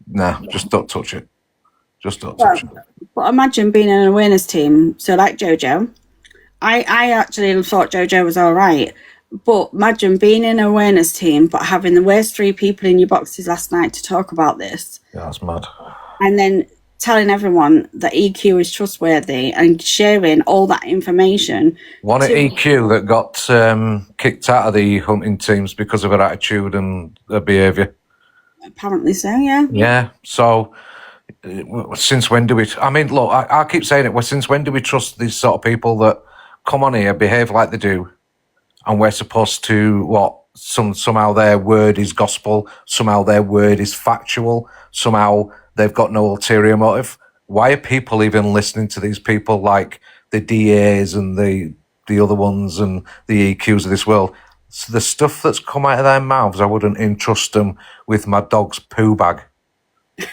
Nah, just don't touch it. Just don't touch it. But imagine being in an awareness team. So like Jojo, I actually thought Jojo was all right. But imagine being in an awareness team, but having the worst three people in your boxes last night to talk about this. Yeah, that's mad. And then telling everyone that EQ is trustworthy and sharing all that information. One at EQ that got kicked out of the hunting teams because of her attitude and her behaviour. Apparently so, yeah. Yeah, so since when do we... I mean, look, I keep saying it. Well, since when do we trust these sort of people that come on here, behave like they do, and we're supposed to, somehow their word is gospel, somehow their word is factual, somehow they've got no ulterior motive? Why are people even listening to these people like the DAs and the other ones and the EQs of this world? So the stuff that's come out of their mouths, I wouldn't entrust them with my dog's poo bag. Do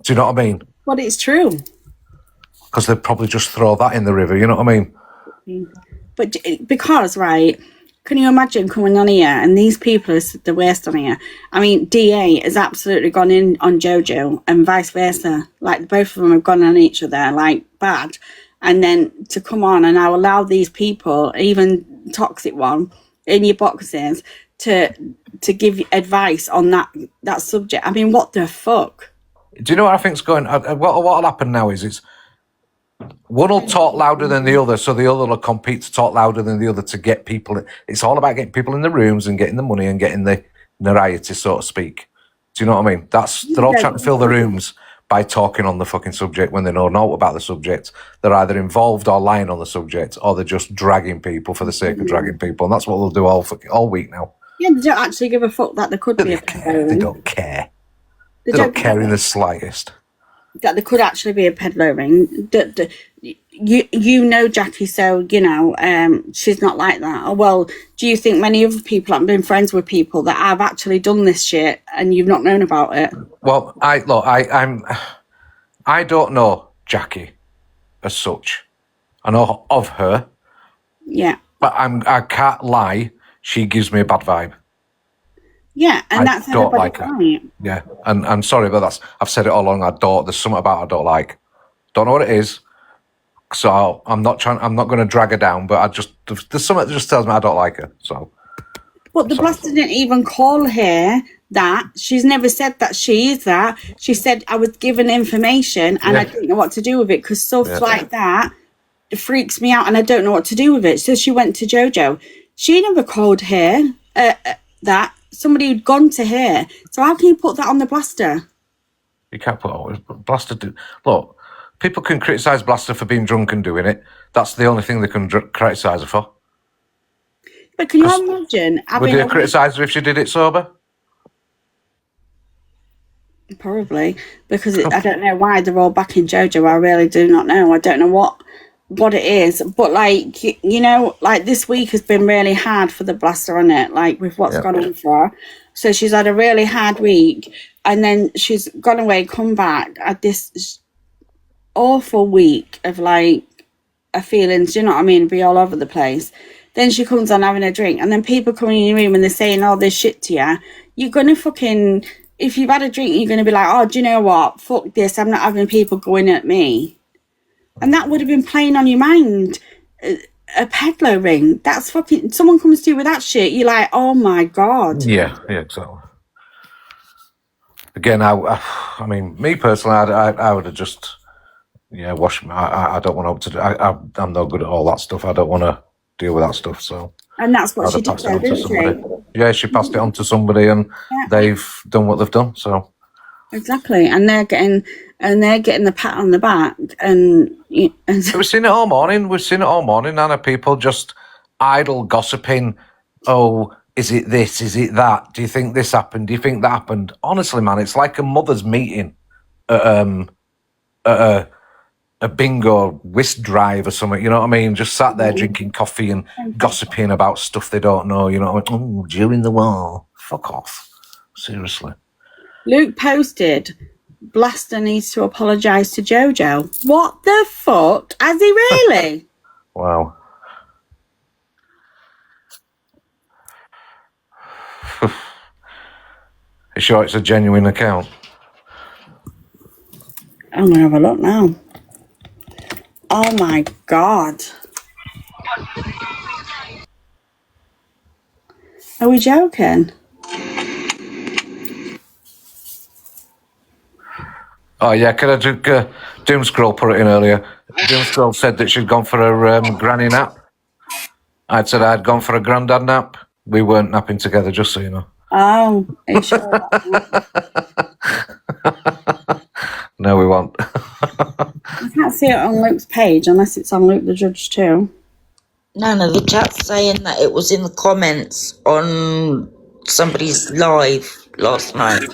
you know what I mean? But it's true. Because they'd probably just throw that in the river, you know what I mean? But because, right, can you imagine coming on here and these people are the worst on here? I mean, DA has absolutely gone in on Jojo and vice versa. Like, both of them have gone on each other, like, bad. And then to come on and now allow these people, even toxic one, in your boxes to give advice on that subject. I mean, what the fuck? Do you know what I think's going? What'll happen now is one will talk louder than the other, so the other will compete to talk louder than the other to get people. It's all about getting people in the rooms and getting the money and getting the notoriety, so to speak. Do you know what I mean? They're all trying to fill the rooms by talking on the fucking subject when they know not about the subject. They're either involved or lying on the subject, or they're just dragging people for the sake of dragging people, and that's what they'll do all week now. Yeah, they don't actually give a fuck that there could be a peddler. They don't care. They don't care in the slightest. That there could actually be a peddler ring. You know Jackie, so you know she's not like that. Or, well, do you think many other people haven't been friends with people that have actually done this shit and you've not known about it? Well, I don't know Jackie as such. I know of her. Yeah. But I can't lie. She gives me a bad vibe. Yeah, and that's don't like her. Right. Yeah, and I'm sorry, but I've said it all along. There's something about her I don't like. Don't know what it is. So I'm not going to drag her down, but there's something that just tells me I don't like her. So. But the blaster didn't even call her that. She's never said that she is that. She said I was given information and I didn't know what to do with it because stuff like that freaks me out and I don't know what to do with it. So she went to Jojo. She never called her that. Somebody who'd gone to her. So how can you put that on the blaster? You can't put blaster. Look, people can criticise Blaster for being drunk and doing it. That's the only thing they can criticise her for. But can you imagine? Would they criticise her if she did it sober? Probably, because I don't know why they're all backing Jojo. I really do not know. I don't know what it is, but like, you know, like this week has been really hard for the blaster on it, like with what's gone on for her. So she's had a really hard week and then she's gone away, come back, had this awful week of like her feelings, you know what I mean, be all over the place. Then she comes on having a drink and then people come in your room and they're saying all this shit to you. You're gonna fucking, if you've had a drink, you're gonna be like, oh, do you know what, fuck this, I'm not having people going at me. And that would have been playing on your mind. A peddler ring. That's fucking... Someone comes to you with that shit, you're like, oh my God. Yeah, exactly. Again, I mean, me personally, I would have just... Yeah, wash... I don't want to... I'm no good at all that stuff. I don't want to deal with that stuff, so... And that's what she did though, didn't she? Yeah, she passed it on to somebody and they've done what they've done, so... Exactly, and they're getting the pat on the back, and we've seen it all morning. Anna. People just idle gossiping. Oh, is it this? Is it that? Do you think this happened? Do you think that happened? Honestly, man, it's like a mother's meeting at a bingo whist drive or something. You know what I mean? Just sat there drinking coffee and gossiping about stuff they don't know. You know what I mean? Oh, during the war, fuck off. Seriously. Luke posted, Blaster needs to apologise to Jojo. What the fuck? Has he really? Wow. You sure it's a genuine account? I'm gonna have a look now. Oh my god. Are we joking? Oh yeah, can I do Doomscroll put it in earlier? Doomscroll said that she'd gone for her granny nap. I'd said I'd gone for a granddad nap. We weren't napping together, just so you know. Oh, are you sure about that? No, we won't. I can't see it on Luke's page unless it's on Luke the Judge too. No, the chat's saying that it was in the comments on somebody's live last night.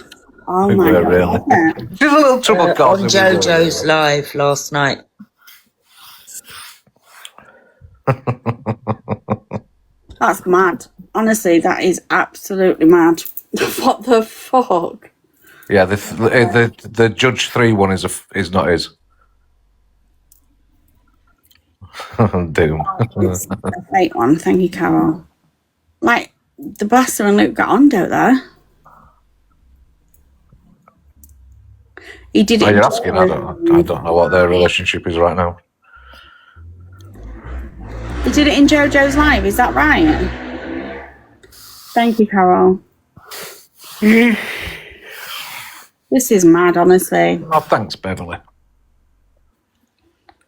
Oh We my were god. really. wasn't it? She's a little trouble On causer. JoJo's live last night. That's mad. Honestly, that is absolutely mad. What the fuck? Yeah, the Judge 3 one is not his. Doom. It's a fake one. Thank you, Carol. Like, the Blaster and Luke got on, don't they? He did it. Oh, you're asking? I don't know what their relationship is right now. He did it in JoJo's live. Is that right? Thank you, Carol. This is mad, honestly. Oh, thanks, Beverly.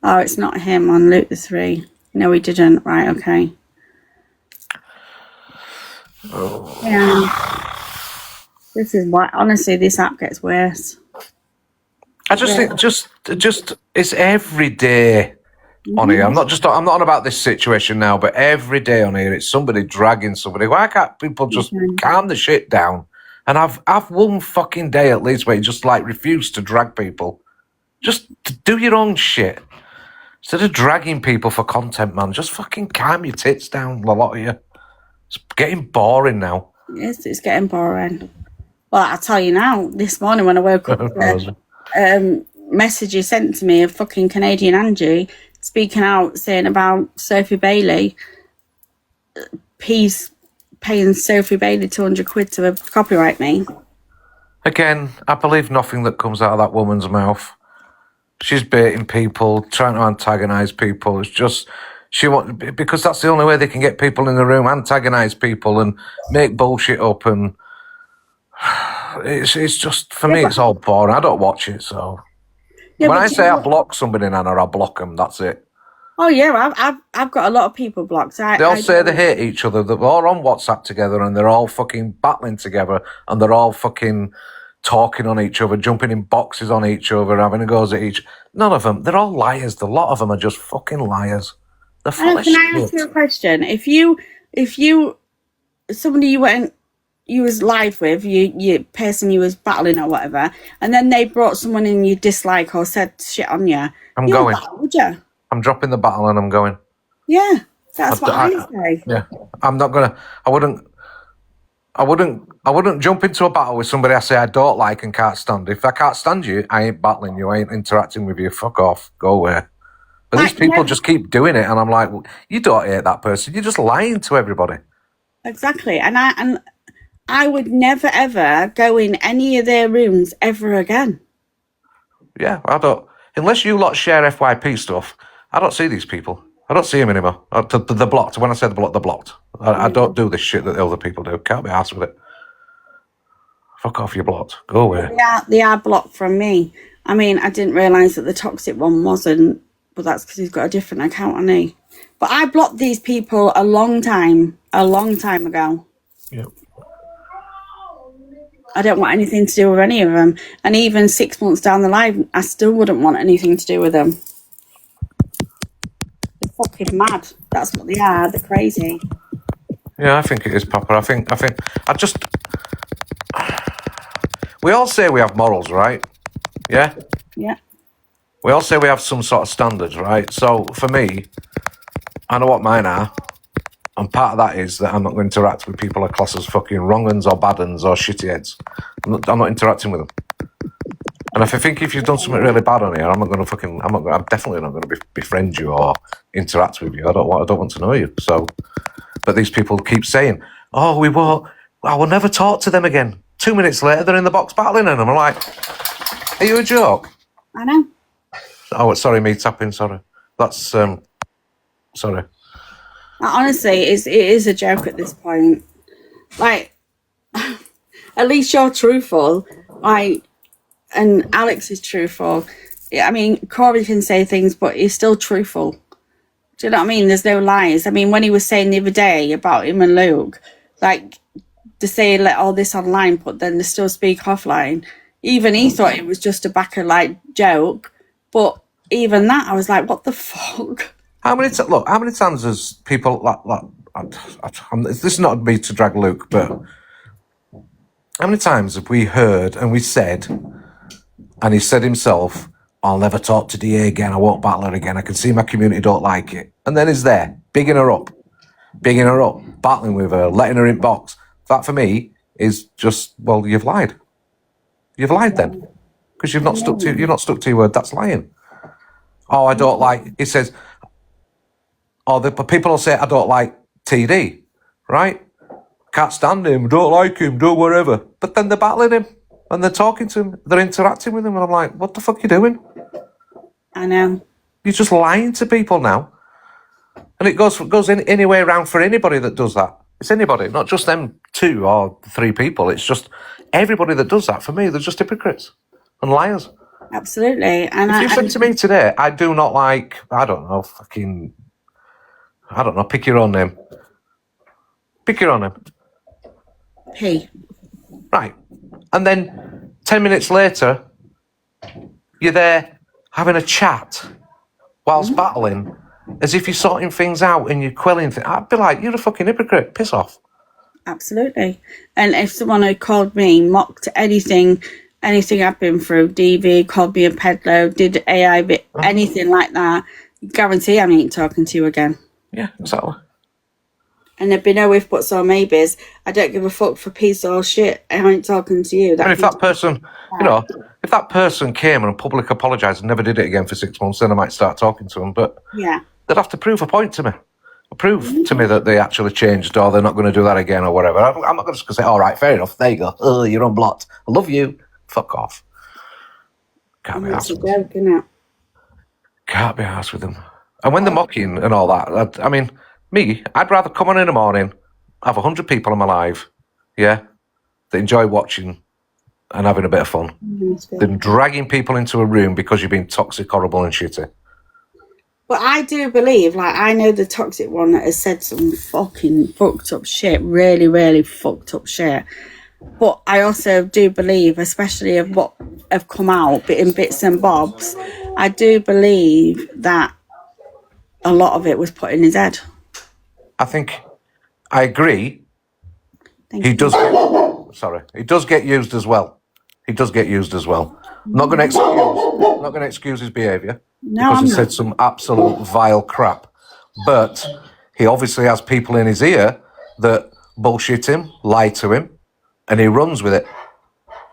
Oh, it's not him on Luke the 3. No, he didn't. Right, okay. Oh. Yeah. This is why, honestly, this app gets worse. I just think just it's every day on here. I'm not on about this situation now, but every day on here it's somebody dragging somebody. Why can't people just calm the shit down? And I've one fucking day at least where you just like refuse to drag people. Just do your own shit. Instead of dragging people for content, man, just fucking calm your tits down, a lot of you. It's getting boring now. Yes, it's getting boring. Well, I'll tell you now, this morning when I woke up, message you sent to me of fucking Canadian Angie speaking out saying about Sophie Bailey. He's paying Sophie Bailey 200 quid to copyright me. Again, I believe nothing that comes out of that woman's mouth. She's baiting people, trying to antagonise people. It's just because that's the only way they can get people in the room, antagonise people and make bullshit up. And it's just, for me, it's all boring. I don't watch it, so when I say I block somebody, Nana, I block them. That's it. Oh yeah, I've got a lot of people blocked. They all say they hate each other. They're all on WhatsApp together, and they're all fucking battling together, and they're all fucking talking on each other, jumping in boxes on each other, having a goes at each. None of them. They're all liars. A lot of them are just fucking liars. They're full of shit. Can I ask you a question? If you somebody you was live with, you person you was battling or whatever, and then they brought someone in you dislike or said shit on you, I'm going. Battle, would you? I'm dropping the battle and I'm going. Yeah, that's what I say. Yeah, I'm not gonna. I wouldn't jump into a battle with somebody I say I don't like and can't stand. If I can't stand you, I ain't battling you. I ain't interacting with you. Fuck off. Go away. But these people just keep doing it, and I'm like, well, you don't hate that person. You're just lying to everybody. Exactly, and I would never ever go in any of their rooms ever again. Yeah, I don't. Unless you lot share FYP stuff, I don't see these people. I don't see them anymore. They're blocked. When I say they're blocked. I don't do this shit that the other people do. Can't be arsed with it. Fuck off, you're blocked. Go away. They are blocked from me. I mean, I didn't realise that the toxic one wasn't, but that's because he's got a different account on he. But I blocked these people a long time ago. Yep. I don't want anything to do with any of them. And even 6 months down the line, I still wouldn't want anything to do with them. They're fucking mad. That's what they are. They're crazy. Yeah, I think it is proper. We all say we have morals, right? Yeah? Yeah. We all say we have some sort of standards, right? So for me, I know what mine are. And part of that is that I'm not going to interact with people I class as fucking wrong uns or bad uns or shitty heads. I'm not interacting with them. And if you've done something really bad on here, I'm definitely not going to befriend you or interact with you. I don't want to know you. So, but these people keep saying, "Oh, I will never talk to them again." 2 minutes later, they're in the box battling, and I'm like, "Are you a joke? I know. Oh, sorry, me tapping. Sorry, that's sorry. Honestly, it is a joke at this point. Like, at least you're truthful. Like, and Alex is truthful. Yeah, I mean, Corey can say things, but he's still truthful. Do you know what I mean? There's no lies. I mean, when he was saying the other day about him and Luke, like, to say let all this online, but then they still speak offline. Even he thought it was just a backer like joke, but even that, I was like, what the fuck? How many times has people this is not me to drag Luke, but how many times have we heard and we said, and he said himself, I'll never talk to DA again, I won't battle her again, I can see my community don't like it. And then he's there, bigging her up, battling with her, letting her in box. That for me is just, well, you've lied. You've lied then. Because you're not stuck to your word, that's lying. Oh, I don't like, he says, the people will say, I don't like TD, right? Can't stand him, don't like him, do whatever. But then they're battling him and they're talking to him, they're interacting with him, and I'm like, what the fuck are you doing? I know. You're just lying to people now. And it goes in any way around for anybody that does that. It's anybody, not just them 2 or 3 people. It's just everybody that does that. For me, they're just hypocrites and liars. Absolutely. And If you said to me today, I do not like, I don't know, pick your own name. Pick your own name. P. Right. And then 10 minutes later, you're there having a chat whilst battling, as if you're sorting things out and you're quelling things. I'd be like, you're a fucking hypocrite. Piss off. Absolutely. And if someone had called me, mocked anything I've been through, DV, called me a peddler, did AI bit, anything like that, guarantee I ain't talking to you again. Yeah, exactly. And there'd be no if, buts, or maybes. I don't give a fuck for piece or shit. I ain't talking to you. And if that person, if that person came and publicly apologised and never did it again for 6 months, then I might start talking to them. But yeah, they'd have to prove a point to me. Prove to me that they actually changed or they're not going to do that again or whatever. I'm not going to say, all right, fair enough, there you go. Oh, you're unblocked. I love you. Fuck off. Can't be arsed with them. joke, innit? Can't be arsed with them. And when they're mocking and all that, I mean, me, I'd rather come on in the morning, have 100 people in my live, yeah, that enjoy watching and having a bit of fun, than dragging people into a room because you're being toxic, horrible and shitty. But I do believe, like, I know the toxic one that has said some fucking fucked up shit, really, really fucked up shit. But I also do believe, especially of what have come out in bits and bobs, I do believe that a lot of it was put in his head. I think I agree. He does get used as well. He does get used as well. Not going to excuse his behaviour because he said some absolute vile crap. But he obviously has people in his ear that bullshit him, lie to him, and he runs with it.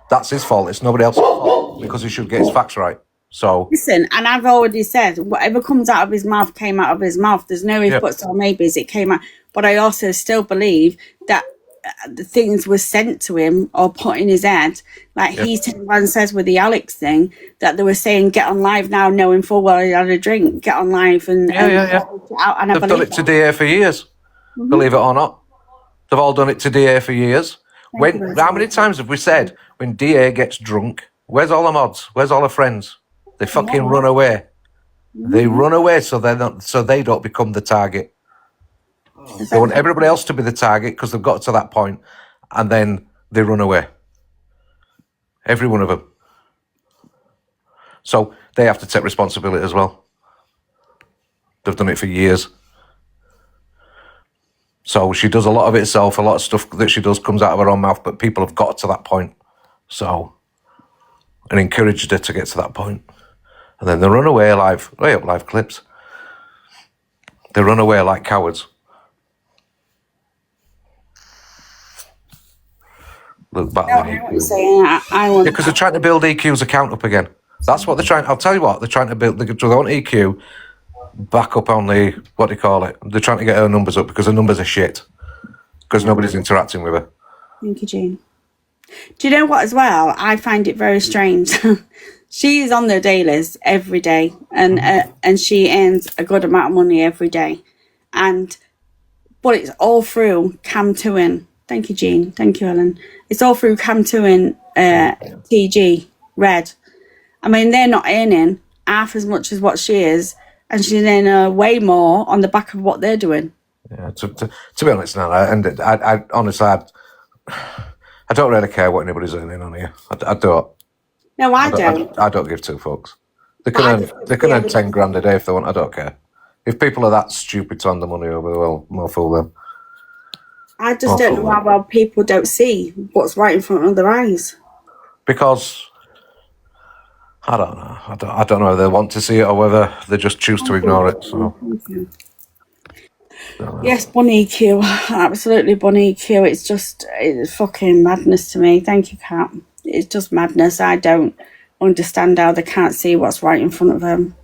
That's his fault. It's nobody else's fault because he should get his facts right. So listen, and I've already said whatever comes out of his mouth came out of his mouth. There's no if, buts, or maybes. It came out. But I also still believe that the things were sent to him or put in his head. Like he says with the Alex thing, that they were saying, get on live now, knowing full well he had a drink. Get on live and out. And they've done it to DA for years. Believe it or not, they've all done it to DA for years. How many times have we said when DA gets drunk, where's all the mods? Where's all the friends? They fucking run away. They run away so they don't become the target. They want everybody else to be the target because they've got to that point, and then they run away. Every one of them. So they have to take responsibility as well. They've done it for years. So she does a lot of it herself. A lot of stuff that she does comes out of her own mouth, but people have got to that point. So, and encouraged her to get to that point. And then they run away live clips. They run away like cowards. Look back. I know what you're saying. I want because they're trying to build EQ's account up again. That's what they're trying. I'll tell you what, they're trying to build. They want EQ back up on the, what do you call it? They're trying to get her numbers up because her numbers are shit. Because nobody's interacting with her. Thank you, Jean. Do you know what as well? I find it very strange. She is on the dailies every day, and she earns a good amount of money every day, but it's all through Cam Tuin. Thank you, Jean. Thank you, Ellen. It's all through Cam Tuin, TG, Red. I mean, they're not earning half as much as what she is, and she's earning way more on the back of what they're doing. Yeah, to be honest, now, I honestly, I don't really care what anybody's earning on here. I don't. No, I don't. I don't give two fucks. They can earn 10 grand a day if they want. I don't care. If people are that stupid to hand the money over, well, more fool them. I just don't know why people don't see what's right in front of their eyes. Because I don't know. I don't know if they want to see it or whether they just choose to ignore it. So. Yes, Bunny Q. Absolutely, Bunny Q. It's fucking madness to me. Thank you, Kat. It's just madness. I don't understand how they can't see what's right in front of them.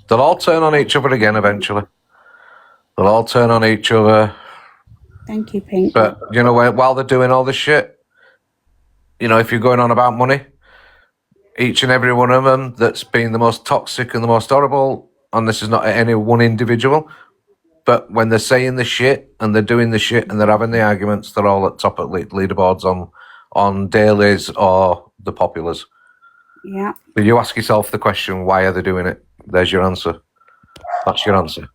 They'll all turn on each other again eventually. They'll all turn on each other. Thank you, Pink. But, you know, while they're doing all this shit, you know, if you're going on about money, each and every one of them that's been the most toxic and the most horrible, and this is not any one individual, but when they're saying the shit and they're doing the shit and they're having the arguments, they're all at top of leaderboards on dailies or the populars. Yeah. But you ask yourself the question, why are they doing it? There's your answer. That's your answer.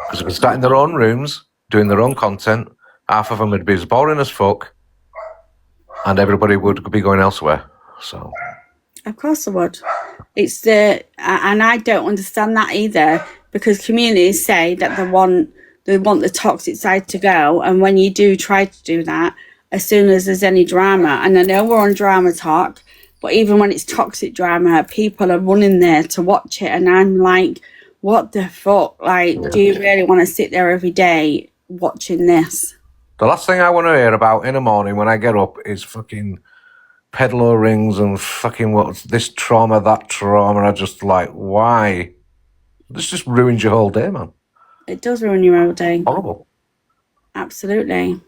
Because if they start in their own rooms, doing their own content, half of them would be as boring as fuck, and everybody would be going elsewhere. So, of course I would. And I don't understand that either, because communities say that they want the toxic side to go, and when you do try to do that, as soon as there's any drama, and I know we're on drama talk, but even when it's toxic drama, people are running there to watch it, and I'm like, what the fuck? Like, do you really want to sit there every day watching this? The last thing I want to hear about in the morning when I get up is fucking peddler rings and fucking what's this trauma, that trauma. I just like, why? This just ruins your whole day, man. It does ruin your whole day. Horrible. Absolutely.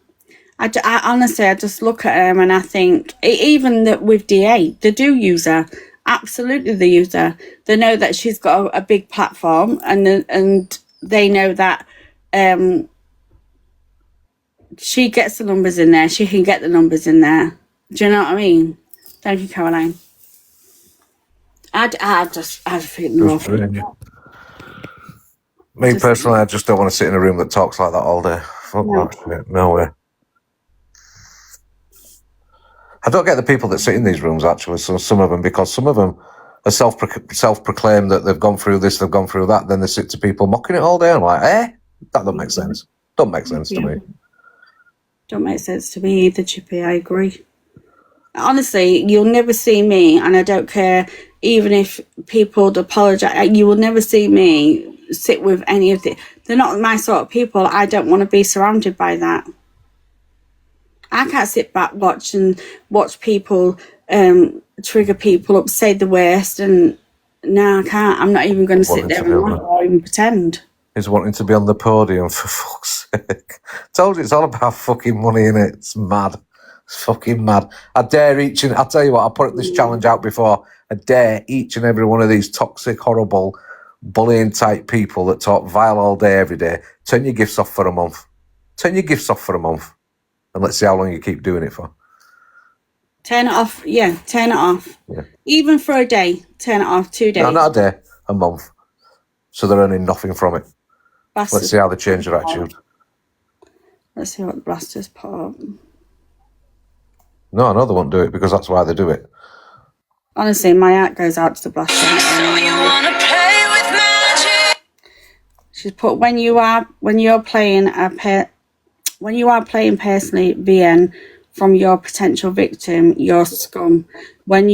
I honestly, I just look at them and I think, even that with DA, they do use her. Absolutely, they use her. They know that she's got a big platform, and they know that she gets the numbers in there. She can get the numbers in there. Do you know what I mean? Thank you, Caroline. I think they're awful. Me personally, I just don't want to sit in a room that talks like that all day. Fuck that shit. No way. I don't get the people that sit in these rooms, actually, so some of them, because some of them are self-proclaimed that they've gone through this, they've gone through that, then they sit to people mocking it all day. I'm like, that don't make sense. Don't make sense to me. Don't make sense to me either, Chippy. I agree. Honestly, you'll never see me, and I don't care, even if people would apologise, you will never see me sit with any of the... They're not my sort of people. I don't want to be surrounded by that. I can't sit back watch people trigger people up, say the worst, and no, I can't. I'm not even going to sit there and laugh or even pretend. He's wanting to be on the podium, for fuck's sake. Told you, it's all about fucking money, innit? It's mad. It's fucking mad. I dare I'll tell you what, I put this challenge out before. I dare each and every one of these toxic, horrible, bullying type people that talk vile all day, every day, turn your gifts off for a month. Turn your gifts off for a month. And let's see how long you keep doing it for. Turn it off. Yeah, turn it off. Yeah. Even for a day, turn it off. 2 days. No, not a day, a month. So they're earning nothing from it. Blasters. Let's see how they change their attitude. Let's see what the blasters put up. No, I know they won't do it because that's why they do it. Honestly, my heart goes out to the blasters. So you wanna play with magic? She's put when you are playing personally, VN, from your potential victim, you're scum. When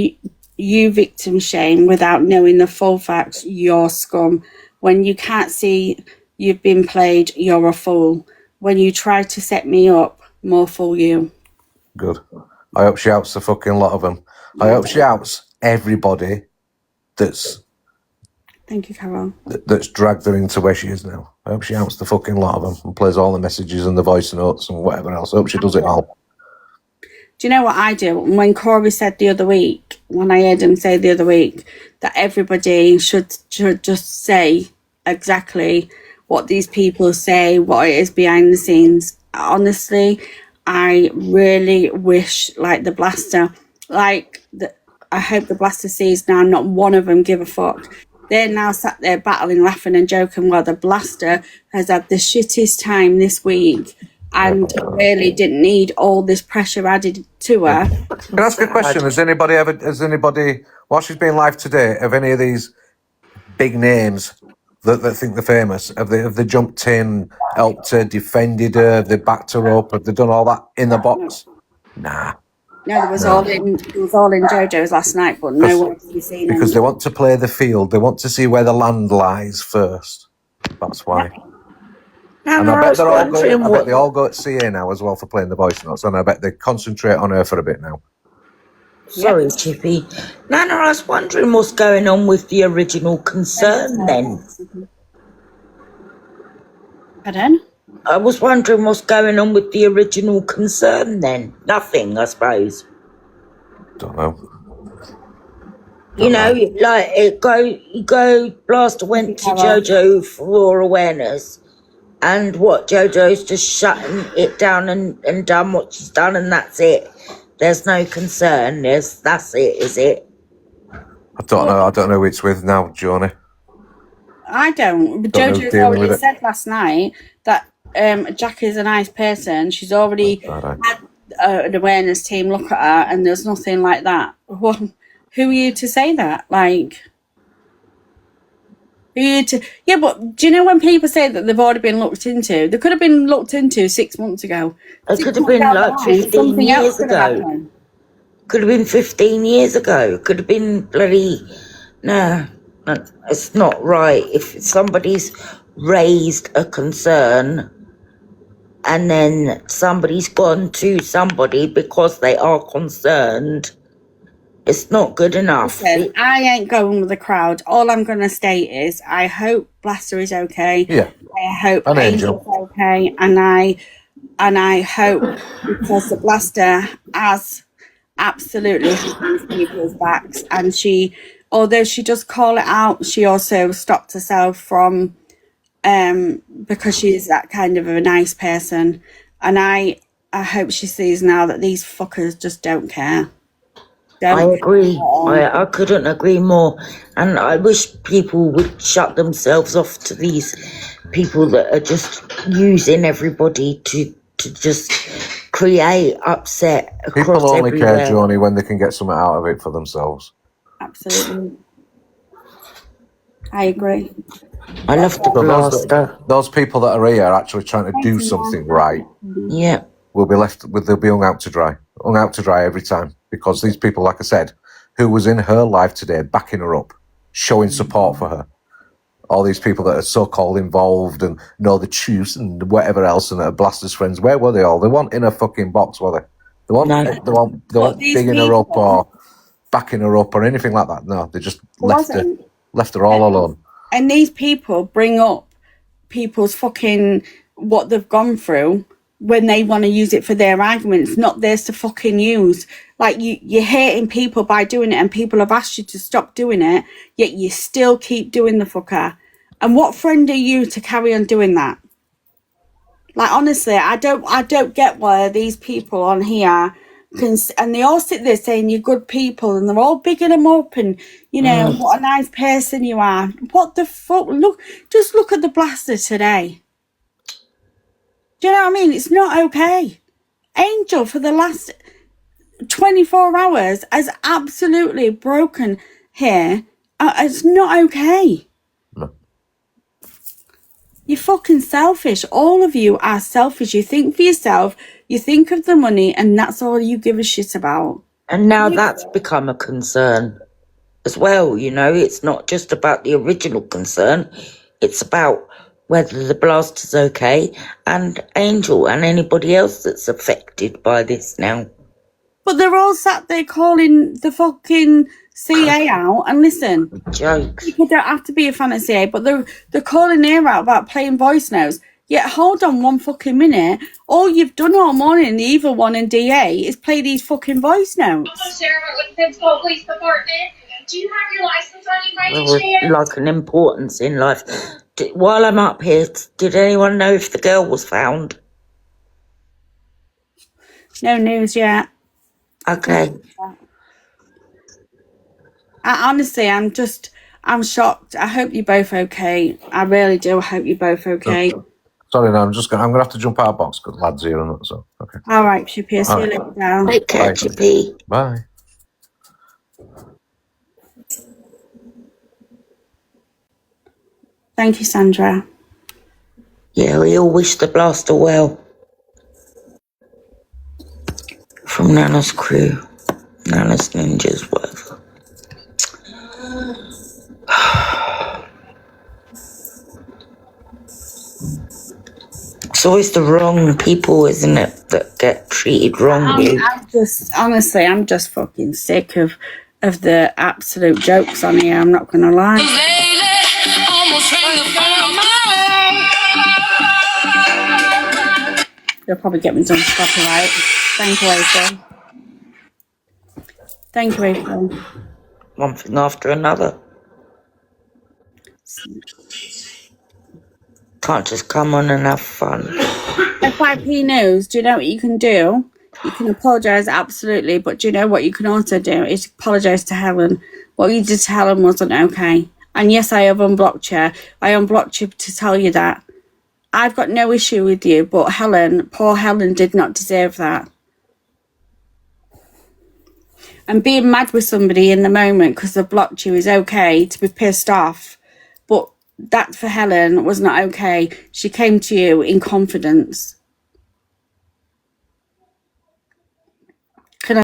you victim shame without knowing the full facts, you're scum. When you can't see you've been played, you're a fool. When you try to set me up, more fool you. Good. I hope she outs the fucking lot of them. I hope she outs everybody that's... Thank you, Carol. That's dragged her into where she is now. I hope she outs the fucking lot of them and plays all the messages and the voice notes and whatever else. I hope she does it all. Do you know what I do? When Corey said the other week, when I heard him say the other week that everybody should just say exactly what these people say, what it is behind the scenes. Honestly, I really wish, like the Blaster, I hope the Blaster sees now not one of them give a fuck. They're now sat there battling, laughing and joking while the Blaster has had the shittest time this week and really didn't need all this pressure added to her. Can I ask a question? Has anybody, while she's been live today, have any of these big names that think they're famous, have they jumped in, helped her, defended her, have they backed her up, have they done all that in the box? Nah. No, it was all in JoJo's last night, but no one to be seen. Because they want to play the field, they want to see where the land lies first. That's why. And I bet they all go at CA now as well for playing the voice notes, and I bet they concentrate on her for a bit now. Sorry, Chippy. Nana, I was wondering what's going on with the original concern then. Pardon? I was wondering what's going on with the original concern then. Nothing, I suppose. Don't know. You know, like Blaster went to JoJo for awareness, and what, JoJo's just shutting it down and done what she's done, and that's it. There's no concern. That's it, is it? I don't know who it's with now, Joni. I don't. JoJo's already said last night that Jack is a nice person. She's already had an awareness team look at her, and there's nothing like that. Who are you to say that? Like, who are you to? Yeah, but do you know when people say that they've already been looked into? They could have been looked into 6 months ago. It could have been like 15 years ago. Could have been 15 years ago. Could have been bloody. No, it's not right. If somebody's raised a concern and then somebody's gone to somebody because they are concerned, it's not good enough. Listen, I ain't going with the crowd. All I'm going to state is I hope Blaster is okay. Yeah. I hope Angel's okay. And I hope, because the Blaster has absolutely people's backs, and although she does call it out, she also stopped herself from because she's that kind of a nice person, and I hope she sees now that these fuckers just don't care. I agree. I couldn't agree more, and I wish people would shut themselves off to these people that are just using everybody to just create upset across people only everywhere. care, Joni, when they can get something out of it for themselves. Absolutely. I agree. I love the Blaster. Those people that are here actually trying to do something right. Yeah. Will be they'll be hung out to dry every time, because these people, like I said, who was in her life today, backing her up, showing support for her, all these people that are so-called involved and know the truth and whatever else, and are Blaster's friends, where were they all? They weren't in a fucking box, were they? They weren't digging her up or backing her up or anything like that. No, they just left her all alone. And these people bring up people's fucking what they've gone through when they want to use it for their arguments, not theirs to fucking use. Like, you're hating people by doing it, and people have asked you to stop doing it, yet you still keep doing the fucker. And what friend are you to carry on doing that? Like, honestly, I don't get why these people on here and they all sit there saying you're good people, and they're all bigging them up, and you know what a nice person you are. What the fuck? Just look at the Blaster today. Do you know what I mean? It's not okay. Angel, for the last 24 hours, has absolutely broken here. It's not okay. No. You're fucking selfish. All of you are selfish. You think for yourself, you think of the money, and that's all you give a shit about. And now that's become a concern as well, you know. It's not just about the original concern. It's about whether the Blaster's okay, and Angel, and anybody else that's affected by this now. But they're all sat there calling the fucking CA out. And listen, Jokes. people don't have to be a fan of CA, but they're calling her out about playing voice notes. Yeah, hold on one fucking minute. All you've done all morning, the evil one and DA, is play these fucking voice notes. Sheriff with Pittsburgh Police Department. Do you have your license on you by There any was chance? like an importance in life. While I'm up here, did anyone know if the girl was found? No news yet. Okay. Honestly, I'm shocked. I hope you're both okay. I really do. I hope you're both okay. Sorry, no, I'm gonna have to jump out of box because lads here and that. So okay. All right, Shippy. See you All later, Dal. Take care, Bye. Chippy. Bye. Thank you, Sandra. Yeah, we all wish the blaster well. From Nana's crew. Nana's ninjas, whatever. It's always the wrong people, isn't it, that get treated wrongly. I'm just fucking sick of the absolute jokes on here. I'm not gonna lie. Lately, almost rang the phone. They'll probably get me done for copyright. Thank you, April. Thank you, April. One thing after another. Can't just come on and have fun. FYP News, do you know what you can do? You can apologise, absolutely, but do you know what you can also do? Is apologise to Helen. What you did to Helen wasn't okay. And yes, I have unblocked you. I unblocked you to tell you that. I've got no issue with you, but Helen, poor Helen, did not deserve that. And being mad with somebody in the moment because they've blocked you is okay to be pissed off. But that for Helen was not okay. She came to you in confidence.